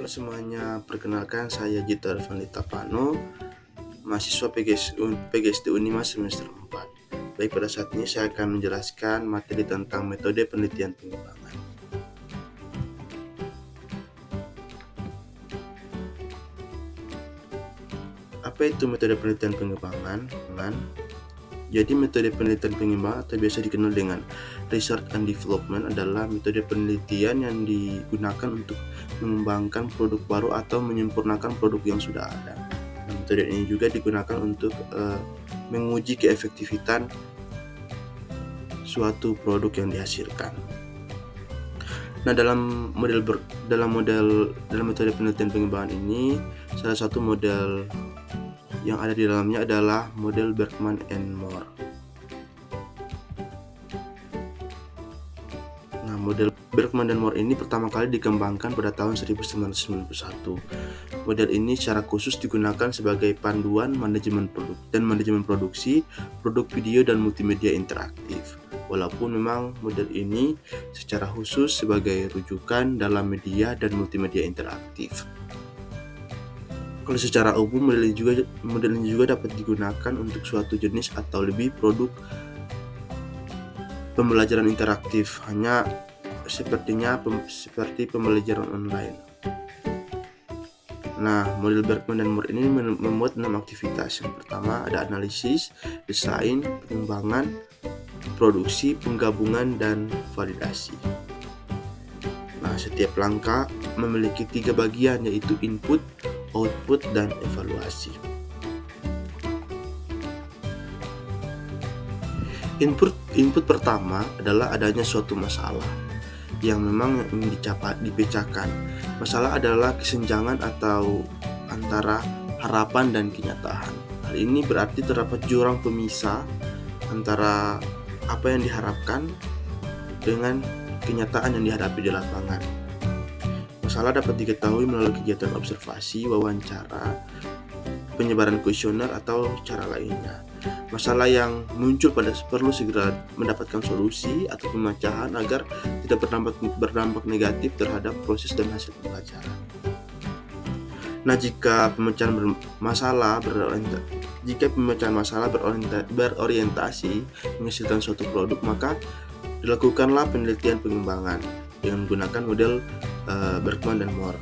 Halo semuanya, perkenalkan saya Gita Arfandi Tapano, mahasiswa PGSD Unima semester 4. Baik, pada saat ini saya akan menjelaskan materi tentang metode penelitian pengembangan. Apa itu metode penelitian pengembangan? Jadi metode penelitian pengembangan atau biasa dikenal dengan research and development adalah metode penelitian yang digunakan untuk mengembangkan produk baru atau menyempurnakan produk yang sudah ada. Nah, metode ini juga digunakan untuk menguji keefektifan suatu produk yang dihasilkan. Nah, dalam metode penelitian pengembangan ini, salah satu model yang ada di dalamnya adalah model Berkman and Moore. Nah, model Berkman dan Moore ini pertama kali dikembangkan pada tahun 1991. Model ini secara khusus digunakan sebagai panduan manajemen produk dan manajemen produksi produk video dan multimedia interaktif. Walaupun memang model ini secara khusus sebagai rujukan dalam media dan multimedia interaktif. Kalau secara umum model ini juga dapat digunakan untuk suatu jenis atau lebih produk pembelajaran interaktif, hanya seperti pembelajaran online. Nah, model Berkman dan Moore ini memuat 6 aktivitas. Yang pertama ada analisis, desain, pengembangan, produksi, penggabungan, dan validasi. Nah, setiap langkah memiliki 3 bagian, yaitu input, output, dan evaluasi. Input pertama adalah adanya suatu masalah yang memang ingin dipecahkan. Masalah adalah kesenjangan atau antara harapan dan kenyataan. Hal ini berarti terdapat jurang pemisah antara apa yang diharapkan dengan kenyataan yang dihadapi di lapangan. Masalah dapat diketahui melalui kegiatan observasi, wawancara, penyebaran kuesioner, atau cara lainnya. Masalah yang muncul perlu segera mendapatkan solusi atau pemecahan agar tidak berdampak negatif terhadap proses dan hasil pembelajaran. Nah, jika pemecahan masalah berorientasi menghasilkan suatu produk, maka dilakukanlah penelitian pengembangan dengan menggunakan model Berkman dan Moore.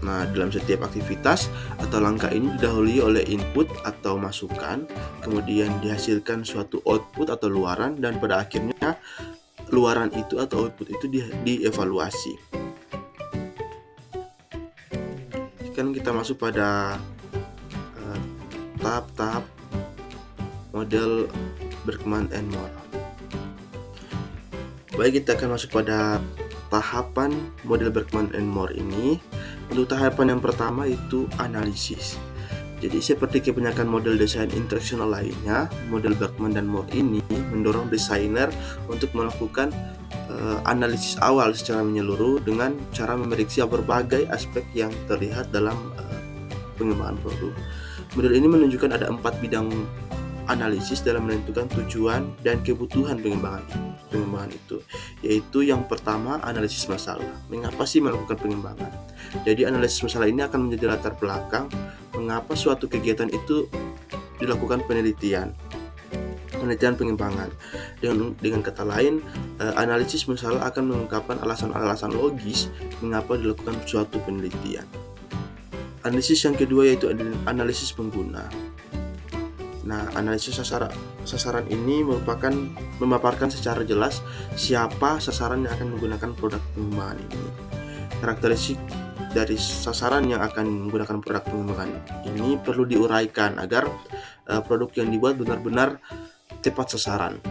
Nah, dalam setiap aktivitas atau langkah ini didahului oleh input atau masukan, kemudian dihasilkan suatu output atau luaran, dan pada akhirnya luaran itu atau output itu dievaluasi. Sekarang kita masuk pada tahap-tahap model Berkman and Moore. Baik, kita akan masuk pada tahapan model Berkman and Moore ini. Untuk tahapan yang pertama itu analisis. Jadi seperti kebanyakan model desain instruksional lainnya, model Berkman dan Moore ini mendorong desainer untuk melakukan analisis awal secara menyeluruh dengan cara memeriksa berbagai aspek yang terlihat dalam pengembangan produk. Model ini menunjukkan ada 4 bidang analisis dalam menentukan tujuan dan kebutuhan pengembangan itu, yaitu yang pertama analisis masalah. Mengapa sih melakukan pengembangan? Jadi analisis masalah ini akan menjadi latar belakang mengapa suatu kegiatan itu dilakukan penelitian pengembangan. Dengan kata lain, analisis masalah akan mengungkapkan alasan-alasan logis mengapa dilakukan suatu penelitian. Analisis yang kedua yaitu analisis pengguna. Nah, analisis sasaran ini memaparkan secara jelas siapa sasaran yang akan menggunakan produk pengembangan ini. Karakteristik dari sasaran yang akan menggunakan produk pengembangan ini perlu diuraikan agar produk yang dibuat benar-benar tepat sasaran.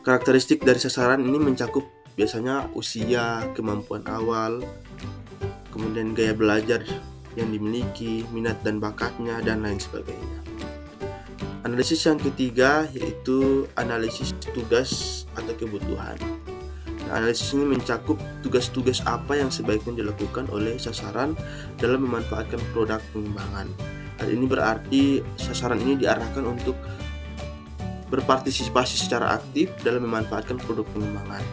Karakteristik dari sasaran ini mencakup biasanya usia, kemampuan awal, kemudian gaya belajar yang dimiliki, minat dan bakatnya, dan lain sebagainya. Analisis yang ketiga yaitu analisis tugas atau kebutuhan. Nah, analisis ini mencakup tugas-tugas apa yang sebaiknya dilakukan oleh sasaran dalam memanfaatkan produk pengembangan. Hal ini berarti sasaran ini diarahkan untuk berpartisipasi secara aktif dalam memanfaatkan produk pengembangan.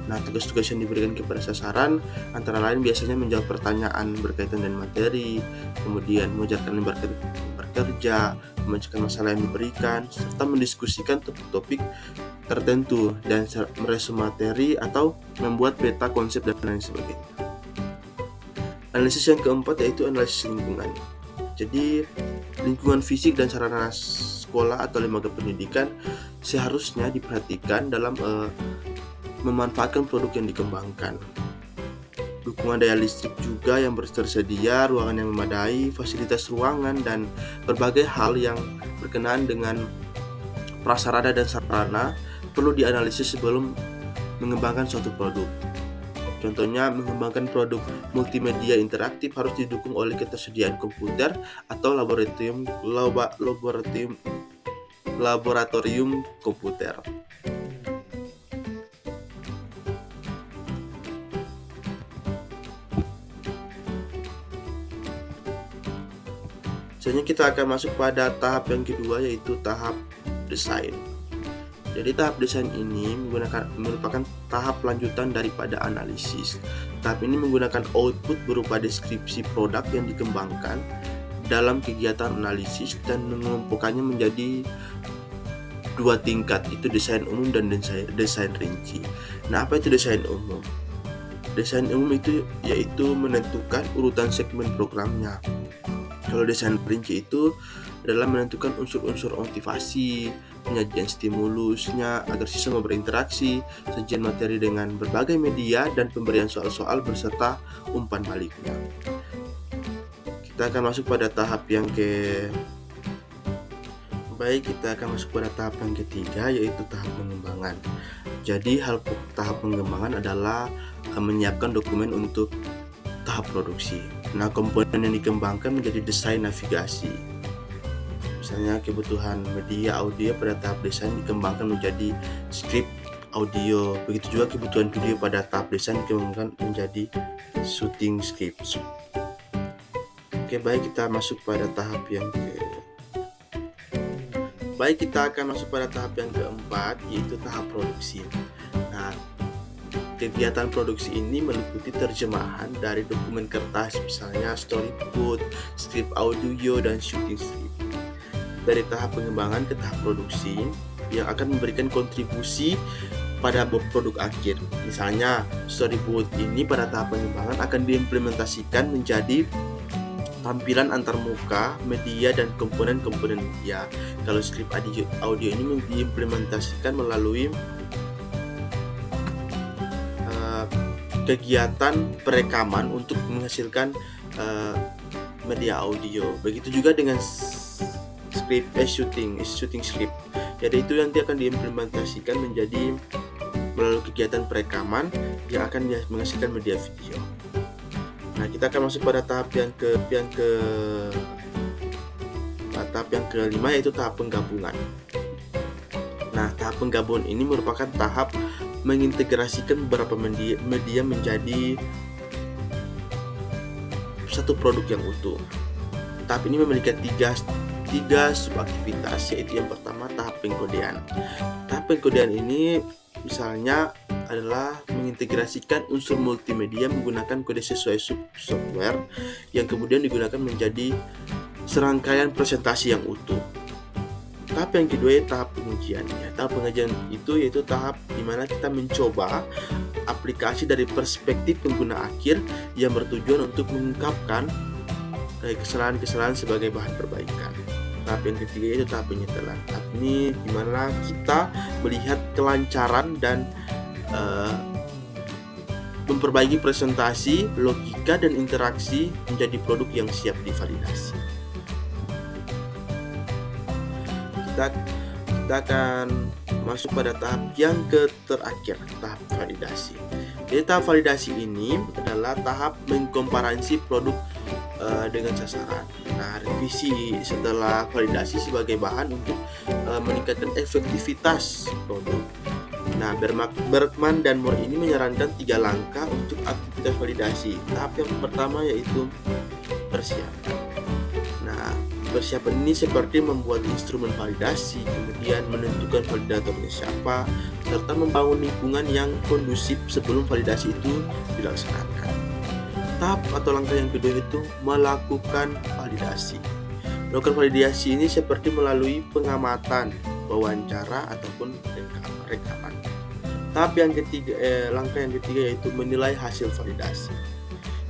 Nah, tugas-tugas yang diberikan kepada sasaran antara lain biasanya menjawab pertanyaan berkaitan dengan materi, kemudian mengajarkan bekerja, memecahkan masalah yang diberikan, serta mendiskusikan topik-topik tertentu dan meresum materi atau membuat peta konsep dan lain sebagainya. Analisis yang keempat yaitu analisis lingkungan. Jadi, lingkungan fisik dan sarana sekolah atau lembaga pendidikan seharusnya diperhatikan dalam memanfaatkan produk yang dikembangkan. Dukungan daya listrik juga yang tersedia, ruangan yang memadai, fasilitas ruangan, dan berbagai hal yang berkenaan dengan prasarana dan sarana perlu dianalisis sebelum mengembangkan suatu produk. Contohnya, mengembangkan produk multimedia interaktif harus didukung oleh ketersediaan komputer atau laboratorium komputer. Selanjutnya kita akan masuk pada tahap yang kedua, yaitu tahap desain. Jadi tahap desain ini merupakan tahap lanjutan daripada analisis. Tahap ini menggunakan output berupa deskripsi produk yang dikembangkan dalam kegiatan analisis dan mengelompokkannya menjadi dua tingkat, itu desain umum dan desain rinci. Nah, apa itu desain umum? Desain umum itu yaitu menentukan urutan segmen programnya. Kalau desain rinci itu adalah menentukan unsur-unsur motivasi, penyajian stimulusnya agar siswa berinteraksi, sajian materi dengan berbagai media, dan pemberian soal-soal beserta umpan baliknya. Kita akan masuk pada tahap yang ketiga, yaitu tahap pengembangan. Jadi tahap pengembangan adalah menyiapkan dokumen untuk tahap produksi. Nah, komponen yang dikembangkan menjadi desain navigasi. Misalnya kebutuhan media audio pada tahap desain dikembangkan menjadi skrip audio. Begitu juga kebutuhan video pada tahap desain dikembangkan menjadi shooting script. Oke, baik, kita akan masuk pada tahap yang keempat, yaitu tahap produksi. Nah, kegiatan produksi ini meliputi terjemahan dari dokumen kertas, misalnya storyboard, skrip audio, dan shooting script. Dari tahap pengembangan ke tahap produksi yang akan memberikan kontribusi pada produk akhir. Misalnya, storyboard ini pada tahap pengembangan akan diimplementasikan menjadi tampilan antarmuka, media, dan komponen-komponen media. Kalau skrip audio ini diimplementasikan melalui kegiatan perekaman untuk menghasilkan media audio. Begitu juga dengan shooting script. Jadi itu nanti akan diimplementasikan menjadi melalui kegiatan perekaman yang akan menghasilkan media video. Nah, kita akan masuk pada tahap yang kelima, yaitu tahap penggabungan. Nah, tahap penggabungan ini merupakan tahap mengintegrasikan beberapa media menjadi satu produk yang utuh. Tahap ini memiliki tiga subaktivitas, yaitu yang pertama tahap pengkodean. Tahap pengkodean ini misalnya adalah mengintegrasikan unsur multimedia menggunakan kode sesuai software yang kemudian digunakan menjadi serangkaian presentasi yang utuh. Tahap yang kedua yaitu tahap pengujian. Tahap pengujian itu yaitu tahap di mana kita mencoba aplikasi dari perspektif pengguna akhir yang bertujuan untuk mengungkapkan kesalahan-kesalahan sebagai bahan perbaikan. Tahap yang ketiga yaitu tahap penyetelan. Tahap ini di mana kita melihat kelancaran dan memperbaiki presentasi, logika, dan interaksi menjadi produk yang siap divalidasi. Kita akan masuk pada tahap yang terakhir, tahap validasi. Jadi tahap validasi ini adalah tahap mengkomparasi produk dengan sasaran. Nah, revisi setelah validasi sebagai bahan untuk meningkatkan efektivitas produk. Nah, Berkman dan Moore ini menyarankan 3 langkah untuk aktivitas validasi. Tahap yang pertama yaitu persiapan. Nah, Persiapan ini seperti membuat instrumen validasi, kemudian menentukan validatornya siapa, serta membangun lingkungan yang kondusif sebelum validasi itu dilaksanakan. Tahap atau langkah yang kedua itu melakukan validasi. Melakukan validasi ini seperti melalui pengamatan, wawancara, ataupun rekaman. Langkah yang ketiga yaitu menilai hasil validasi.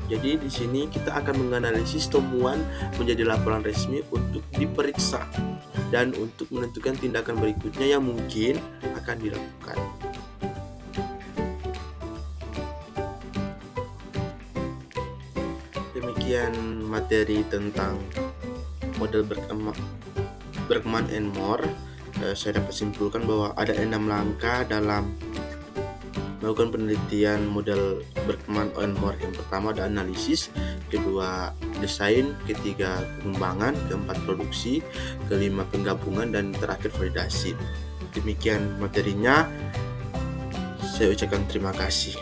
Jadi di sini kita akan menganalisis temuan menjadi laporan resmi untuk diperiksa dan untuk menentukan tindakan berikutnya yang mungkin akan dilakukan. Demikian materi tentang model Berkman and Moore. Saya dapat simpulkan bahwa ada 6 langkah dalam melakukan penelitian model Berkman and Moore. Yang pertama ada analisis, kedua desain, ketiga pengembangan, keempat produksi, kelima penggabungan, dan terakhir validasi. Demikian materinya. Saya ucapkan terima kasih.